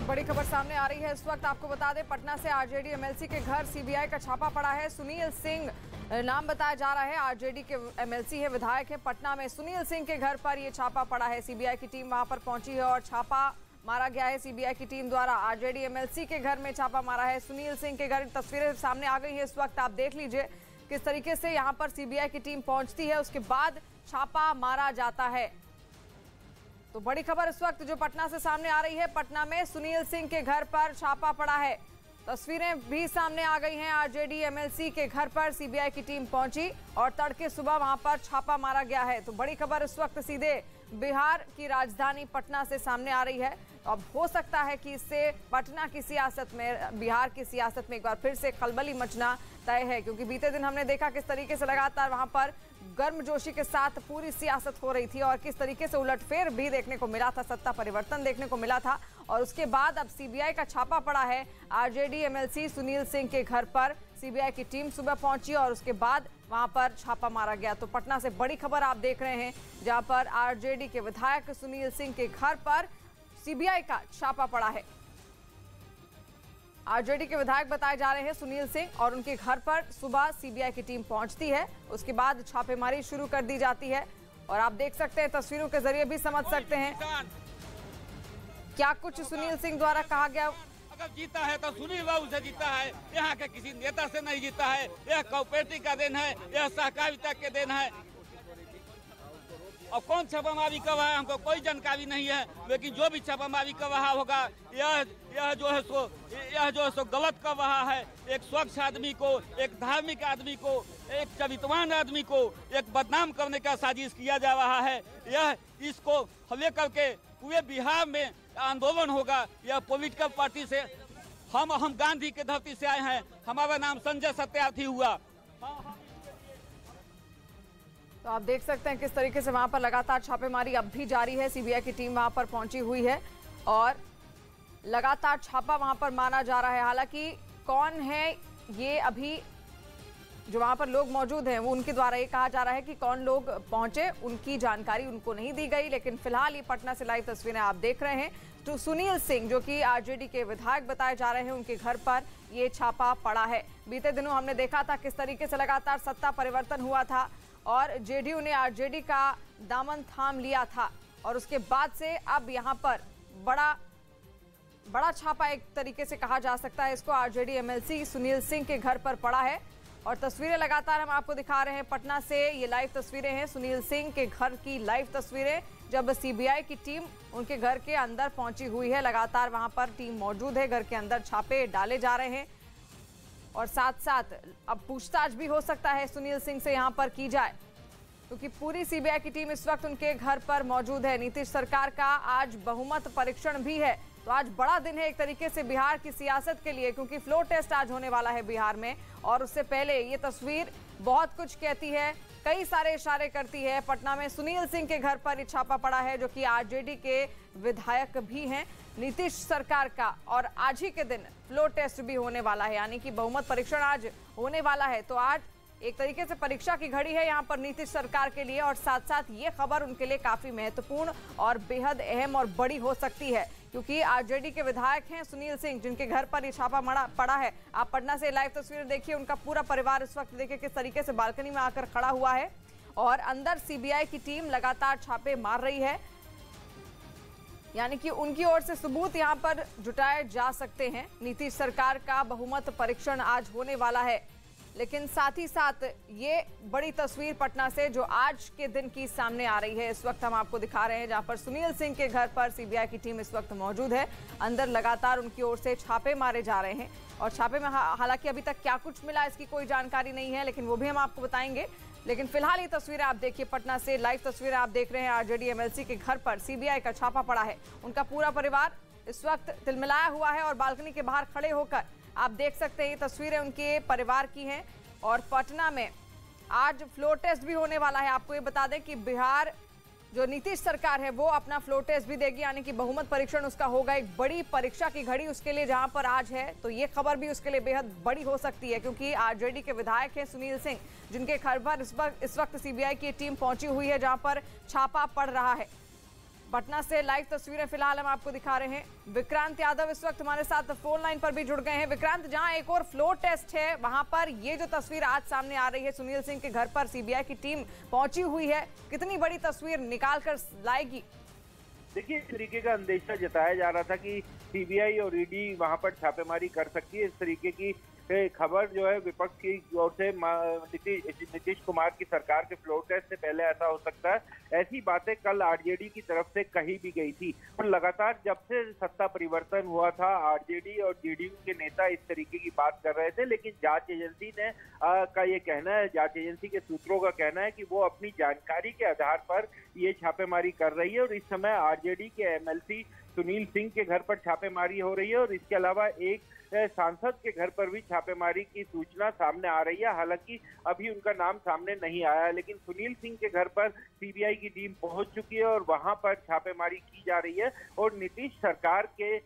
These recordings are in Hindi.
एक बड़ी खबर सामने आ रही है इस वक्त। आपको बता दें, पटना से आरजेडी एमएलसी के घर सीबीआई का छापा पड़ा है। सुनील सिंह नाम बताया जा रहा है, आरजेडी के एमएलसी है, विधायक है। पटना में सुनील सिंह के घर पर यह छापा पड़ा है। सीबीआई की टीम वहां पर पहुंची है और छापा मारा गया है। सीबीआई की टीम द्वारा आरजेडी एमएलसी के घर में छापा मारा है। सुनील सिंह के घर तस्वीरें सामने आ गई है इस वक्त। आप देख लीजिए किस तरीके से यहां पर सीबीआई की टीम पहुंचती है, उसके बाद छापा मारा जाता है। तो बड़ी खबर इस वक्त जो पटना से सामने आ रही है, पटना में सुनील सिंह के घर पर छापा पड़ा है। तस्वीरें भी सामने आ गई हैं। आरजेडी एमएलसी के घर पर सीबीआई की टीम पहुंची और तड़के सुबह वहां पर छापा मारा गया है। तो बड़ी खबर इस वक्त सीधे बिहार की राजधानी पटना से सामने आ रही है। अब हो सकता है कि इससे पटना की सियासत में, बिहार की सियासत में एक बार फिर से खलबली मचना तय है, क्योंकि बीते दिन हमने देखा किस तरीके से लगातार वहां पर गर्मजोशी के साथ पूरी सियासत हो रही थी और किस तरीके से उलटफेर भी देखने को मिला था, सत्ता परिवर्तन देखने को मिला था। और उसके बाद अब सीबीआई का छापा पड़ा है आरजेडी एमएलसी सुनील सिंह के घर पर। सीबीआई की टीम सुबह पहुंची और उसके बाद वहां पर छापा मारा गया। तो पटना से बड़ी खबर आप देख रहे हैं, जहां पर आरजेडी के विधायक सुनील सिंह के घर पर सीबीआई का छापा पड़ा है। आरजेडी के विधायक बताए जा रहे हैं सुनील सिंह, और उनके घर पर सुबह सीबीआई की टीम पहुंचती है। उसके बाद छापेमारी शुरू कर दी जाती है और आप देख सकते हैं, तस्वीरों के जरिए भी समझ सकते हैं क्या कुछ सुनील सिंह द्वारा कहा गया। अगर जीता है तो सुनील बाबू से जीता है, यहाँ के किसी नेता से नहीं जीता है। यह कोऑपरेटिव का देन है, यह सहकारिता के देन है। और कौन छापामारी कर रहा है हमको कोई जानकारी नहीं है, लेकिन जो भी छापामारी कर रहा होगा यह जो है सो गलत कर रहा है। एक स्वच्छ आदमी को, एक धार्मिक आदमी को, एक चरित्रवान आदमी को एक बदनाम करने का साजिश किया जा रहा है। यह इसको लेकर के पूरे बिहार में आंदोलन होगा। यह पॉलिटिकल पार्टी से हम गांधी के धरती से आए हैं। हमारा नाम संजय सत्यार्थी हुआ। तो आप देख सकते हैं किस तरीके से वहां पर लगातार छापेमारी अब भी जारी है। सीबीआई की टीम वहां पर पहुंची हुई है और लगातार छापा वहां पर मारा जा रहा है। हालांकि कौन है ये, अभी जो वहां पर लोग मौजूद हैं वो उनके द्वारा ये कहा जा रहा है कि कौन लोग पहुंचे, उनकी जानकारी उनको नहीं दी गई। लेकिन फिलहाल ये पटना से लाइव तस्वीरें आप देख रहे हैं। तो सुनील सिंह जो कि आरजेडी के विधायक बताए जा रहे हैं, उनके घर पर ये छापा पड़ा है। बीते दिनों हमने देखा था किस तरीके से लगातार सत्ता परिवर्तन हुआ था और जेडीयू ने आरजेडी का दामन थाम लिया था और उसके बाद से अब यहां पर बड़ा छापा, एक तरीके से कहा जा सकता है इसको, आरजेडी एमएलसी सुनील सिंह के घर पर पड़ा है। और तस्वीरें लगातार हम आपको दिखा रहे हैं पटना से। ये लाइव तस्वीरें हैं सुनील सिंह के घर की, लाइव तस्वीरें जब सीबीआई की टीम उनके घर के अंदर पहुंची हुई है। लगातार वहां पर टीम मौजूद है, घर के अंदर छापे डाले जा रहे हैं और साथ साथ अब पूछताछ भी हो सकता है सुनील सिंह से यहां पर की जाए, क्योंकि पूरी सीबीआई की टीम इस वक्त उनके घर पर मौजूद है। नीतीश सरकार का आज बहुमत परीक्षण भी है, तो आज बड़ा दिन है एक तरीके से बिहार की सियासत के लिए, क्योंकि फ्लोर टेस्ट आज होने वाला है बिहार में। और उससे पहले ये तस्वीर बहुत कुछ कहती है, कई सारे इशारे करती है। पटना में सुनील सिंह के घर पर छापा पड़ा है, जो कि आरजेडी के विधायक भी हैं नीतीश सरकार का, और आज ही के दिन फ्लोर टेस्ट भी होने वाला है, यानी कि बहुमत परीक्षण आज होने वाला है। तो आज एक तरीके से परीक्षा की घड़ी है यहाँ पर नीतीश सरकार के लिए, और साथ साथ ये खबर उनके लिए काफी महत्वपूर्ण और बेहद अहम और बड़ी हो सकती है, क्योंकि आरजेडी के विधायक हैं सुनील सिंह, जिनके घर पर ये छापा पड़ा है। आप पटना से लाइव तस्वीरें देखिए, उनका पूरा परिवार इस वक्त देखिए किस तरीके से बालकनी में आकर खड़ा हुआ है और अंदर सीबीआई की टीम लगातार छापे मार रही है, यानी कि उनकी ओर से सबूत यहां पर जुटाए जा सकते हैं। नीतीश सरकार का बहुमत परीक्षण आज होने वाला है, लेकिन साथ ही साथ ये बड़ी तस्वीर पटना से जो आज के दिन की सामने आ रही है, इस वक्त हम आपको दिखा रहे हैं, जहां पर सुनील सिंह के घर पर सीबीआई की टीम इस वक्त मौजूद है। अंदर लगातार उनकी ओर से छापे मारे जा रहे हैं और छापे में हालांकि अभी तक क्या कुछ मिला इसकी कोई जानकारी नहीं है, लेकिन वो भी हम आपको बताएंगे। लेकिन फिलहाल ये तस्वीरें आप देखिए, पटना से लाइव तस्वीरें आप देख रहे हैं। आरजेडी एमएलसी के घर पर सीबीआई का छापा पड़ा है। उनका पूरा परिवार इस वक्त तिलमिलाया हुआ है और बालकनी के बाहर खड़े होकर आप देख सकते हैं, ये तस्वीरें उनके परिवार की हैं। और पटना में आज फ्लोर टेस्ट भी होने वाला है। आपको ये बता दें कि बिहार जो नीतीश सरकार है वो अपना फ्लोर टेस्ट भी देगी, यानी कि बहुमत परीक्षण उसका होगा। एक बड़ी परीक्षा की घड़ी उसके लिए जहां पर आज है, तो ये खबर भी उसके लिए बेहद बड़ी हो सकती है, क्योंकि आरजेडी के विधायक हैं सुनील सिंह, जिनके घर पर इस वक्त सीबीआई की टीम पहुंची हुई है, जहां पर छापा पड़ रहा है। पटना से लाइव तस्वीरें फिलहाल हम आपको दिखा रहे हैं। विक्रांत यादव इस वक्त हमारे साथ फोन लाइन पर भी जुड़ गए हैं। विक्रांत, जहां एक और फ्लोर टेस्ट है वहां पर ये जो तस्वीर आज सामने आ रही है, सुनील सिंह के घर पर सीबीआई की टीम पहुंची हुई है, कितनी बड़ी तस्वीर निकाल कर लाएगी? देखिए, इस तरीके का अंदेशा जताया जा रहा था कि सीबीआई और ईडी वहां पर छापेमारी कर सकती है। इस तरीके की खबर जो है विपक्ष की ओर से नीतीश कुमार की सरकार के फ्लोर टेस्ट से पहले ऐसा हो सकता है, ऐसी बातें कल आरजेडी की तरफ से कही भी गई थी। और लगातार जब से सत्ता परिवर्तन हुआ था, आरजेडी और जेडीयू के नेता इस तरीके की बात कर रहे थे, लेकिन जांच एजेंसी ने का ये कहना है, जांच एजेंसी के सूत्रों का कहना है कि वो अपनी जानकारी के आधार पर ये छापेमारी कर रही है। और इस समय आरजेडी के एमएलसी सुनील सिंह के घर पर छापेमारी हो रही है और इसके अलावा एक सांसद के घर पर भी छापेमारी की सूचना सामने आ रही है। हालांकि अभी उनका नाम सामने नहीं आया है, लेकिन सुनील सिंह के घर पर सीबीआई की टीम पहुंच चुकी है और वहां पर छापेमारी की जा रही है। और नीतीश सरकार के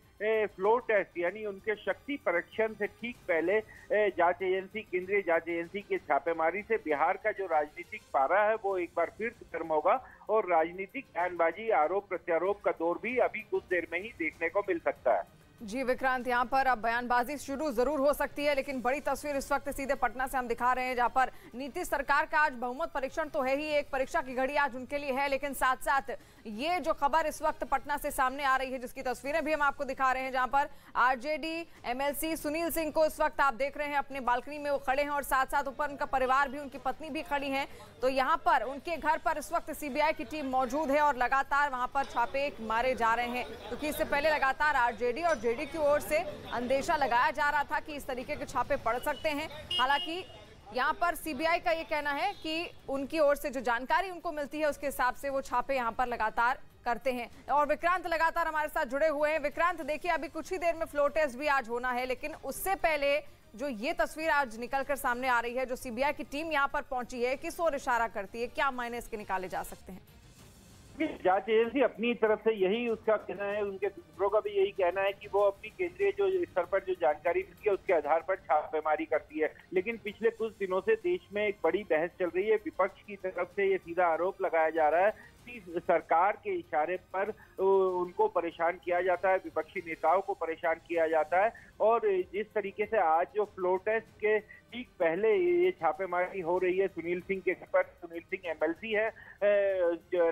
फ्लोर टेस्ट यानी उनके शक्ति परीक्षण से ठीक पहले जांच एजेंसी, केंद्रीय जांच एजेंसी के छापेमारी से बिहार का जो राजनीतिक पारा है वो एक बार फिर गर्म होगा और राजनीतिक बयानबाजी, आरोप प्रत्यारोप का दौर भी अभी कुछ देर में ही देखने को मिल सकता है। जी विक्रांत, यहाँ पर अब बयानबाजी शुरू जरूर हो सकती है, लेकिन बड़ी तस्वीर इस वक्त सीधे पटना से हम दिखा रहे हैं, जहाँ पर नीतीश सरकार का आज बहुमत परीक्षण तो है ही, एक परीक्षा की घड़ी आज उनके लिए है, लेकिन साथ साथ ये जो खबर इस वक्त पटना से सामने आ रही है, जिसकी तस्वीरें भी हम आपको दिखा रहे हैं, जहाँ पर आरजेडी एमएलसी सुनील सिंह को इस वक्त आप देख रहे हैं अपने बालकनी में वो खड़े हैं और साथ साथ ऊपर उनका परिवार भी, उनकी पत्नी भी खड़ी है। तो यहाँ पर उनके घर पर इस वक्त सीबीआई की टीम मौजूद है और लगातार वहां पर छापे मारे जा रहे हैं, क्योंकि इससे पहले लगातार आरजेडी और जेडी की ओर से अंदेशा लगाया जा रहा था कि इस तरीके के छापे पड़ सकते हैं। हालांकि यहाँ पर सीबीआई का ये कहना है कि उनकी ओर से जो जानकारी उनको मिलती है उसके हिसाब से वो छापे यहाँ पर लगातार करते हैं। और विक्रांत लगातार हमारे साथ जुड़े हुए हैं। विक्रांत, देखिए अभी कुछ ही देर में फ्लोर टेस्ट भी आज होना है, लेकिन उससे पहले जो ये तस्वीर आज निकलकर सामने आ रही है, जो सीबीआई की टीम यहाँ पर पहुंची है, किस ओर इशारा करती है, क्या मायने इसके निकाले जा सकते हैं? जांच एजेंसी अपनी तरफ से यही उसका कहना है, उनके सूत्रों का भी यही कहना है कि वो अपनी केंद्रीय जो स्तर पर जो जानकारी मिलती है उसके आधार पर छापेमारी करती है। लेकिन पिछले कुछ दिनों से देश में एक बड़ी बहस चल रही है। विपक्ष की तरफ से ये सीधा आरोप लगाया जा रहा है कि सरकार के इशारे पर उनको परेशान किया जाता है, विपक्षी नेताओं को परेशान किया जाता है। और जिस तरीके से आज जो फ्लोर टेस्ट के ठीक पहले ये छापेमारी हो रही है सुनील सिंह के घर पर, सुनील सिंह एमएलसी है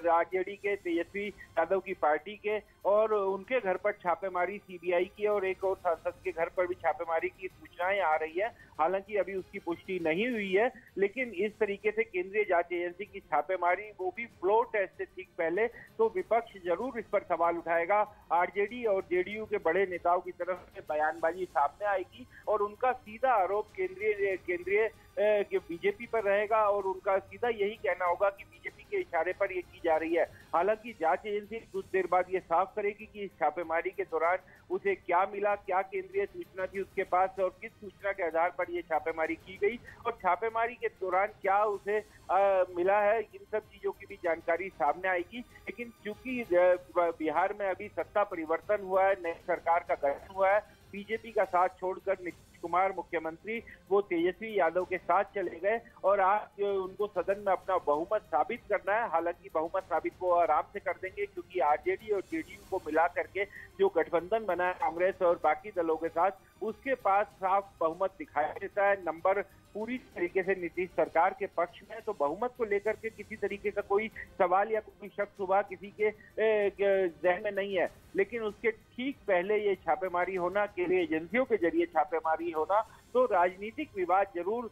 आरजेडी के, तेजस्वी यादव की पार्टी के, और उनके घर पर छापेमारी सीबीआई की और एक और सांसद के घर पर भी छापेमारी की सूचनाएं आ रही है। हालांकि अभी उसकी पुष्टि नहीं हुई है, लेकिन इस तरीके से केंद्रीय जांच एजेंसी की छापेमारी, वो भी फ्लोर टेस्ट से ठीक पहले, तो विपक्ष जरूर इस पर सवाल उठाएगा। आरजेडी और जेडीयू के बड़े नेताओं की तरफ से बयानबाजी सामने आएगी और उनका सीधा आरोप केंद्रीय बीजेपी पर रहेगा और उनका सीधा यही कहना होगा कि बीजेपी के इशारे पर ये की जा रही है। हालांकि जांच एजेंसी कुछ देर बाद ये साफ करेगी कि इस छापेमारी के दौरान उसे क्या मिला, क्या केंद्रीय सूचना थी उसके पास और किस सूचना के आधार पर ये छापेमारी की गई और छापेमारी के दौरान क्या उसे मिला है, इन सब चीजों की भी जानकारी सामने आएगी। लेकिन चूंकि बिहार में अभी सत्ता परिवर्तन हुआ है, नई सरकार का गठन हुआ है, बीजेपी का साथ छोड़कर नीतीश कुमार मुख्यमंत्री वो तेजस्वी यादव के साथ चले गए और आज उनको सदन में अपना बहुमत साबित करना है। हालांकि बहुमत साबित वो आराम से कर देंगे, क्योंकि आरजेडी और जेडीयू को मिला करके जो गठबंधन बना है कांग्रेस और बाकी दलों के साथ, उसके पास साफ बहुमत दिखाई देता है। नंबर पूरी तरीके से नीतीश सरकार के पक्ष में, तो बहुमत को लेकर के किसी तरीके का कोई सवाल या कोई शक सुबह किसी के जहन में नहीं है। लेकिन उसके ठीक पहले ये छापेमारी होना, केंद्रीय एजेंसियों के जरिए छापेमारी होना, तो राजनीतिक विवाद जरूर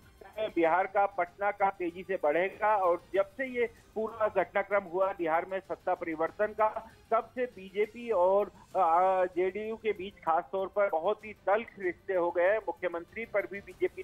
बिहार का, पटना का तेजी से बढ़ेगा। और जब से ये पूरा घटनाक्रम हुआ बिहार में सत्ता परिवर्तन का, तब से बीजेपी और जेडीयू के बीच खास तौर पर बहुत ही तल्ख रिश्ते हो गए। मुख्यमंत्री पर भी बीजेपी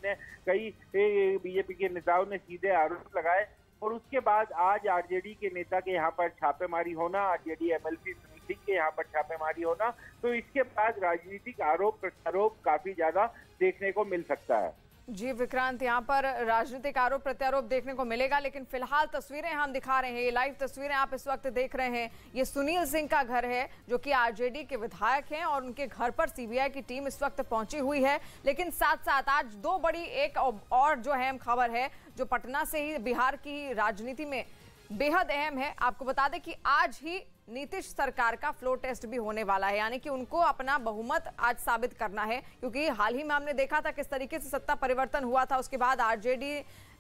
के नेताओं ने सीधे आरोप लगाए और उसके बाद आज आरजेडी के नेता के यहाँ पर छापेमारी होना, आरजेडी एमएलसी सुनील सिंह के यहाँ पर छापेमारी होना, तो इसके बाद राजनीतिक आरोप प्रत्यारोप काफी ज्यादा देखने को मिल सकता है। जी विक्रांत, यहाँ पर राजनीतिक आरोप प्रत्यारोप देखने को मिलेगा, लेकिन फिलहाल तस्वीरें हम दिखा रहे हैं, ये लाइव तस्वीरें आप इस वक्त देख रहे हैं। ये सुनील सिंह का घर है, जो कि आरजेडी के विधायक हैं और उनके घर पर सीबीआई की टीम इस वक्त पहुंची हुई है। लेकिन साथ साथ आज दो बड़ी एक और जो अहम खबर है, जो पटना से ही बिहार की राजनीति में बेहद अहम है। आपको बता दें कि आज ही नीतीश सरकार का फ्लोर टेस्ट भी होने वाला है, यानी कि उनको अपना बहुमत आज साबित करना है, क्योंकि हाल ही में हमने देखा था किस तरीके से सत्ता परिवर्तन हुआ था, उसके बाद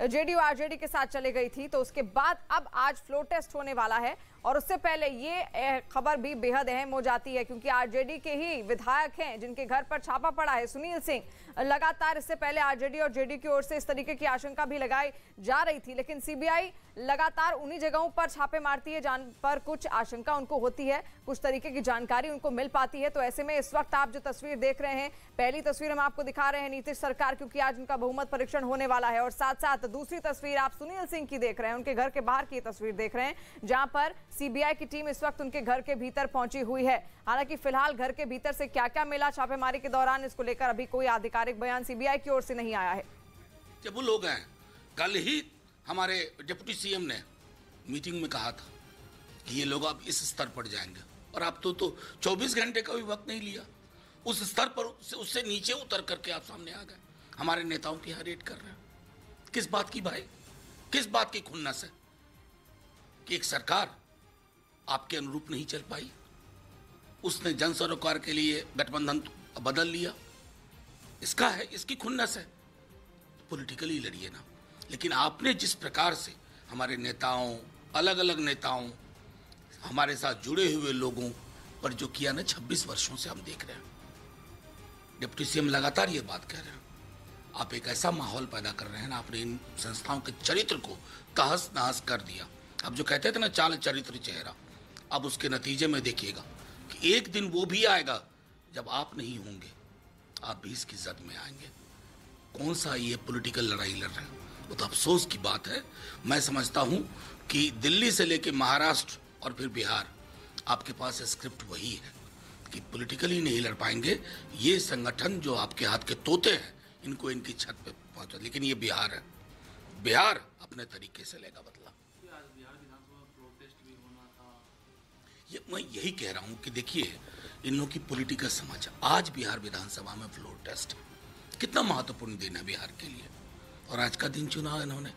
जेडीयू आरजेडी के साथ चले गई थी, तो उसके बाद अब आज फ्लोर टेस्ट होने वाला है। और उससे पहले ये खबर भी बेहद अहम हो जाती है, क्योंकि आरजेडी के ही विधायक हैं जिनके घर पर छापा पड़ा है, सुनील सिंह। लगातार इससे पहले आरजेडी और जेडीयू की ओर से इस तरीके की आशंका भी लगाई जा रही थी, लेकिन सीबीआई लगातार उन्हीं जगहों पर छापे मारती है जहां पर कुछ आशंका उनको होती है, कुछ तरीके की जानकारी उनको मिल पाती है। तो ऐसे में इस वक्त आप जो तस्वीर देख रहे हैं, पहली तस्वीर हम आपको दिखा रहे हैं नीतीश सरकार, क्योंकि आज उनका बहुमत परीक्षण होने वाला है, और साथ साथ दूसरी तस्वीर आप सुनील सिंह की देख रहे हैं, उनके घर के बाहर की तस्वीर देख रहे हैं, जहां पर सीबीआई की टीम इस वक्त उनके घर के भीतर पहुंची हुई है। हालांकि फिलहाल घर के भीतर से क्या क्या मिला छापेमारी के दौरान, इसको लेकर अभी कोई आधिकारिक बयान सीबीआई की ओर से नहीं आया है। जब वो लोग हैं, कल ही हमारे डिप्टी सीएम ने मीटिंग में कहा था कि ये लोग अब इस स्तर पर जाएंगे, और आप तो 24 घंटे का भी वक्त नहीं लिया, उस स्तर पर उससे नीचे उतर करके आप सामने आ गए, हमारे नेताओं की यहाँ रेड कर रहे हैं। किस बात की भाई, किस बात की खुन्नस है कि एक सरकार आपके अनुरूप नहीं चल पाई, उसने जन सरोकार के लिए गठबंधन बदल लिया, इसका है, इसकी खुन्नस है। पॉलिटिकली लड़िए ना, लेकिन आपने जिस प्रकार से हमारे नेताओं, अलग अलग नेताओं, हमारे साथ जुड़े हुए लोगों पर जो किया ना 26 वर्षों से हम देख रहे हैं। डिप्टी सीएम लगातार ये बात कह रहे हैं, आप एक ऐसा माहौल पैदा कर रहे हैं ना, आपने इन संस्थाओं के चरित्र को तहस नहस कर दिया। अब जो कहते थे ना चाल चरित्र चेहरा, अब उसके नतीजे में देखिएगा कि एक दिन वो भी आएगा जब आप नहीं होंगे, आप भी इसकी जद में आएंगे। कौन सा ये पॉलिटिकल लड़ाई लड़ रहे हैं, वो तो अफसोस की बात है। मैं समझता हूँ कि दिल्ली से लेके महाराष्ट्र और फिर बिहार, आपके पास स्क्रिप्ट वही है कि पॉलिटिकली नहीं लड़ पाएंगे। ये संगठन जो आपके हाथ के तोते हैं, इनको इनकी छत पे पहुंचा, लेकिन ये बिहार है, बिहार अपने तरीके से लेगा बदला। ये मैं यही कह रहा हूँ कि देखिए, इन लोगों की पॉलिटिकल समझ, आज बिहार विधानसभा में फ्लोर टेस्ट कितना महत्वपूर्ण दिन है बिहार के लिए, और आज का दिन चुना इन्होंने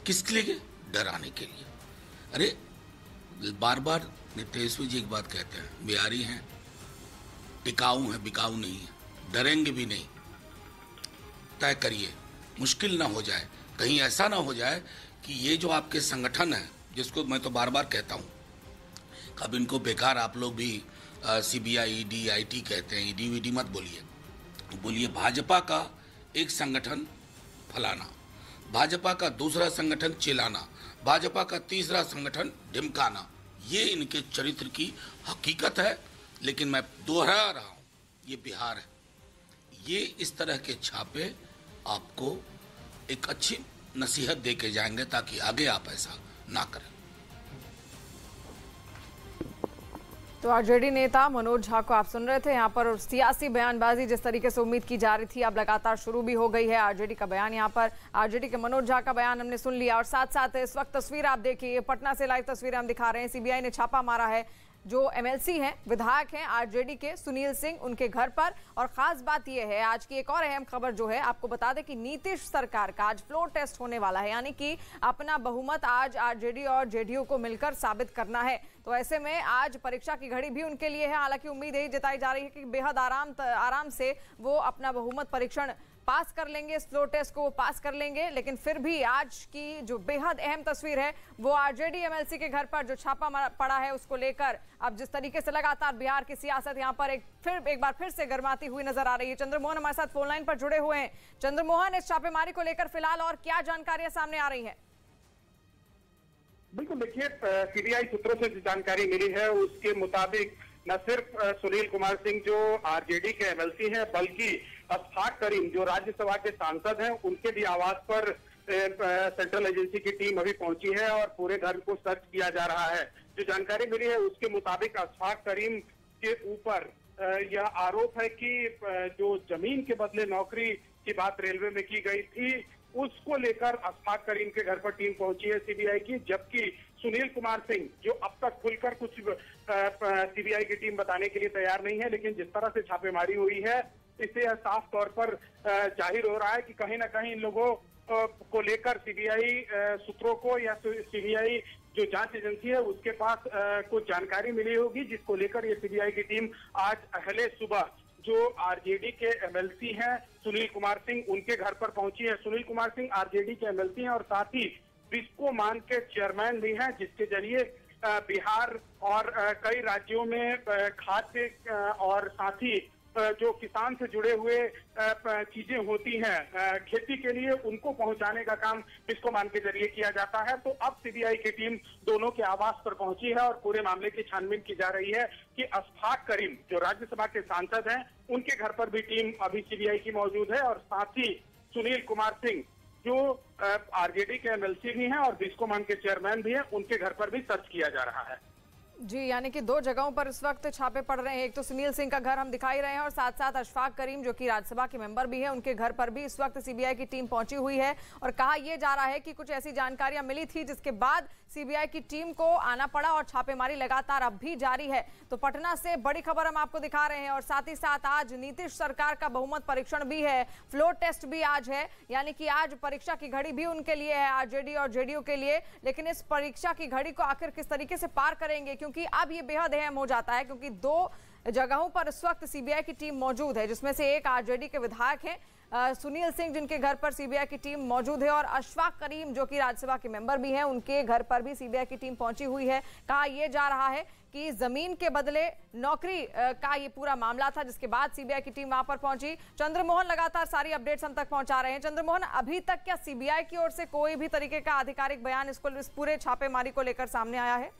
किसके लिए, डराने के लिए। अरे बार बार तेजस्वी जी एक बात कहते हैं, बिहारी हैं, टिकाऊ हैं, बिकाऊ नहीं है, डरेंगे भी नहीं। तय करिए, मुश्किल ना हो जाए, कहीं ऐसा ना हो जाए कि ये जो आपके संगठन है, जिसको मैं तो बार बार कहता हूँ, अब इनको बेकार आप लोग भी सीबीआई, ईडी, आईटी कहते हैं, ईडी वीडी मत बोलिए, बोलिए भाजपा का एक संगठन फलाना, भाजपा का दूसरा संगठन चिलाना, भाजपा का तीसरा संगठन ढिमकाना। ये इनके चरित्र की हकीकत है। लेकिन मैं दोहरा रहा हूँ, ये बिहार है, ये इस तरह के छापे आपको एक अच्छी नसीहत दे के जाएंगे ताकि आगे आप ऐसा ना करें। तो आरजेडी नेता मनोज झा को आप सुन रहे थे। यहाँ पर सियासी बयानबाजी जिस तरीके से उम्मीद की जा रही थी, अब लगातार शुरू भी हो गई है। आरजेडी का बयान, यहाँ पर आरजेडी के मनोज झा का बयान हमने सुन लिया, और साथ साथ इस वक्त तस्वीर आप देखिए, पटना से लाइव तस्वीरें हम दिखा रहे हैं। सीबीआई ने छापा मारा है, जो एमएलसी हैं, विधायक हैं आरजेडी के सुनील सिंह, उनके घर पर। और खास बात यह है, आज की एक और अहम खबर जो है, आपको बता दें कि नीतीश सरकार का आज फ्लोर टेस्ट होने वाला है, यानी कि अपना बहुमत आज आरजेडी और जेडीयू को मिलकर साबित करना है। तो ऐसे में आज परीक्षा की घड़ी भी उनके लिए है। हालांकि उम्मीद यही जताई जा रही है कि बेहद आराम से वो अपना बहुमत परीक्षण पास कर लेंगे, इस फ्लोर टेस्ट को पास कर लेंगे। लेकिन फिर भी आज की जो बेहद अहम तस्वीर है, वो आरजेडी एमएलसी के घर पर जो छापा पड़ा है, उसको लेकर अब जिस तरीके से लगातार बिहार की सियासत यहाँ पर एक बार फिर से गर्माती हुई नजर आ रही है। चंद्रमोहन हमारे साथ फोन लाइन पर जुड़े हुए हैं। चंद्रमोहन, इस छापेमारी को लेकर फिलहाल और क्या जानकारियां सामने आ रही है? बिल्कुल, देखिए, सीबीआई सूत्रों से जो जानकारी मिली है उसके मुताबिक न सिर्फ सुनील कुमार सिंह जो आरजेडी के एमएलसी हैं, बल्कि अशफाक करीम जो राज्यसभा के सांसद हैं, उनके भी आवास पर सेंट्रल एजेंसी की टीम अभी पहुंची है और पूरे घर को सर्च किया जा रहा है। जो जानकारी मिली है उसके मुताबिक अशफाक करीम के ऊपर यह आरोप है कि जो जमीन के बदले नौकरी की बात रेलवे में की गई थी, उसको लेकर अशफाक करीम के घर पर टीम पहुंची है सीबीआई की। जबकि सुनील कुमार सिंह, जो अब तक खुलकर कुछ सीबीआई की टीम बताने के लिए तैयार नहीं है, लेकिन जिस तरह से छापेमारी हुई है, इससे यह साफ तौर पर जाहिर हो रहा है कि कहीं ना कहीं इन लोगों को लेकर सीबीआई सूत्रों को या सीबीआई जो जांच एजेंसी है उसके पास कुछ जानकारी मिली होगी, जिसको लेकर ये सीबीआई की टीम आज पहले सुबह जो आरजेडी के एमएलसी हैं सुनील कुमार सिंह, उनके घर पर पहुंची है। सुनील कुमार सिंह आरजेडी के एमएलसी हैं और साथ ही बिस्कोमान के चेयरमैन भी हैं, जिसके जरिए बिहार और कई राज्यों में खाद्य और साथ ही जो किसान से जुड़े हुए चीजें होती हैं खेती के लिए, उनको पहुंचाने का काम बिस्कोमान के जरिए किया जाता है। तो अब सीबीआई की टीम दोनों के आवास पर पहुंची है और पूरे मामले की छानबीन की जा रही है कि अशफाक करीम जो राज्यसभा के सांसद हैं, उनके घर पर भी टीम अभी सीबीआई की मौजूद है और साथ ही सुनील कुमार सिंह जो आरजेडी के एमएलसी भी हैं और बिस्कोमान के चेयरमैन भी हैं, उनके घर पर भी सर्च किया जा रहा है। जी, यानी कि दो जगहों पर इस वक्त छापे पड़ रहे हैं। एक तो सुनील सिंह का घर हम दिखाई रहे हैं और साथ साथ अशफाक करीम जो कि राज्यसभा के मेंबर भी हैं, उनके घर पर भी इस वक्त सीबीआई की टीम पहुंची हुई है। और कहा यह जा रहा है कि कुछ ऐसी जानकारियां मिली थी जिसके बाद सीबीआई की टीम को आना पड़ा और छापेमारी लगातार अब भी जारी है। तो पटना से बड़ी खबर हम आपको दिखा रहे हैं और साथ ही साथ आज नीतीश सरकार का बहुमत परीक्षण भी है, फ्लोर टेस्ट भी आज है, यानी कि आज परीक्षा की घड़ी भी उनके लिए है, आरजेडी और जेडीयू के लिए। लेकिन इस परीक्षा की घड़ी को आखिर किस तरीके से पार करेंगे, क्योंकि अब ये बेहद अहम हो जाता है, क्योंकि दो जगहों पर इस वक्त सीबीआई की टीम मौजूद है, जिसमें से एक आरजेडी के विधायक हैं सुनील सिंह, जिनके घर पर सीबीआई की टीम मौजूद है, और अशफाक करीम जो कि राज्यसभा के मेंबर भी हैं, उनके घर पर भी सीबीआई की टीम पहुंची हुई है। कहा यह जा रहा है कि जमीन के बदले नौकरी का ये पूरा मामला था, जिसके बाद सीबीआई की टीम वहां पर पहुंची। चंद्रमोहन लगातार सारी अपडेट्स हम तक पहुंचा रहे हैं। चंद्रमोहन, अभी तक क्या सीबीआई की ओर से कोई भी तरीके का आधिकारिक बयान इस पूरे छापेमारी को लेकर सामने आया है?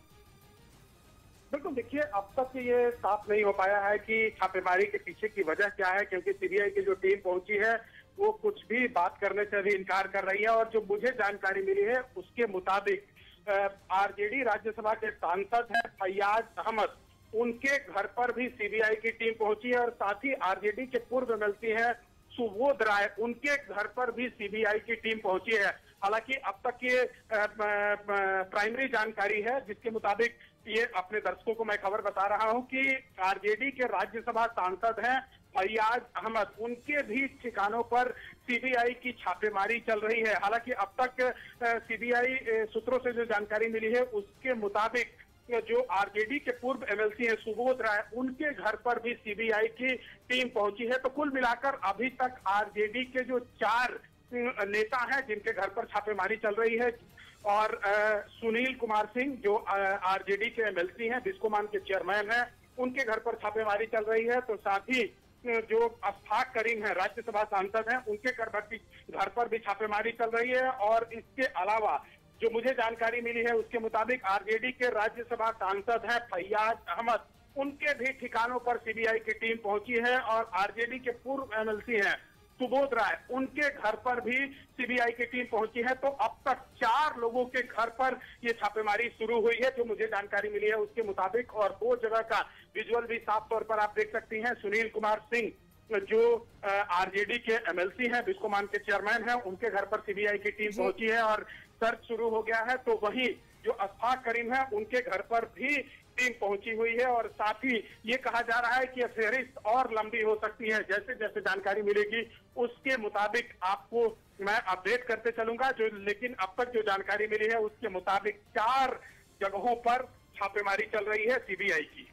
बिल्कुल, देखिए अब तक ये साफ नहीं हो पाया है कि छापेमारी के पीछे की वजह क्या है, क्योंकि सीबीआई की जो टीम पहुंची है वो कुछ भी बात करने से भी इनकार कर रही है। और जो मुझे जानकारी मिली है उसके मुताबिक आरजेडी राज्यसभा के सांसद हैं फैयाज अहमद, उनके घर पर भी सीबीआई की टीम पहुंची है और साथ ही आरजेडी के पूर्व एमएलसी हैं सुबोध राय, उनके घर पर भी सीबीआई की टीम पहुंची है। हालांकि अब तक ये प्राइमरी जानकारी है, जिसके मुताबिक ये अपने दर्शकों को मैं खबर बता रहा हूं कि आरजेडी के राज्यसभा सांसद हैं फैयाज अहमद, उनके भी ठिकानों पर सीबीआई की छापेमारी चल रही है। हालांकि अब तक सीबीआई सूत्रों से जो जानकारी मिली है उसके मुताबिक जो आरजेडी के पूर्व एमएलसी हैं सुबोध राय, उनके घर पर भी सीबीआई की टीम पहुंची है। तो कुल मिलाकर अभी तक आरजेडी के जो 4 नेता हैं जिनके घर पर छापेमारी चल रही है, और सुनील कुमार सिंह जो आरजेडी के एमएलसी हैं, बिस्कोमान के चेयरमैन हैं, उनके घर पर छापेमारी चल रही है। तो साथ ही जो अशफाक करीम है राज्यसभा सांसद हैं, उनके घर पर भी छापेमारी चल रही है। और इसके अलावा जो मुझे जानकारी मिली है उसके मुताबिक आरजेडी के राज्यसभा सांसद हैं फैयाज अहमद, उनके भी ठिकानों पर सीबीआई की टीम पहुंची है। और आरजेडी के पूर्व एमएलसी हैं सुबोध राय, उनके घर पर भी सीबीआई की टीम पहुंची है। तो अब तक 4 लोगों के घर पर ये छापेमारी शुरू हुई है, जो मुझे जानकारी मिली है उसके मुताबिक। और 2 जगह का विजुअल भी साफ तौर पर आप देख सकती हैं। सुनील कुमार सिंह जो आरजेडी के एमएलसी हैं, बिस्कोमान के चेयरमैन हैं, उनके घर पर सीबीआई की टीम पहुंची है और सर्च शुरू हो गया है। तो वहीं जो अशफाक करीम है उनके घर पर भी टीम पहुंची हुई है। और साथ ही ये कहा जा रहा है कि फहरिस्त और लंबी हो सकती है, जैसे जैसे जानकारी मिलेगी उसके मुताबिक आपको मैं अपडेट करते चलूंगा। लेकिन अब तक जो जानकारी मिली है उसके मुताबिक 4 जगहों पर छापेमारी चल रही है सीबीआई की।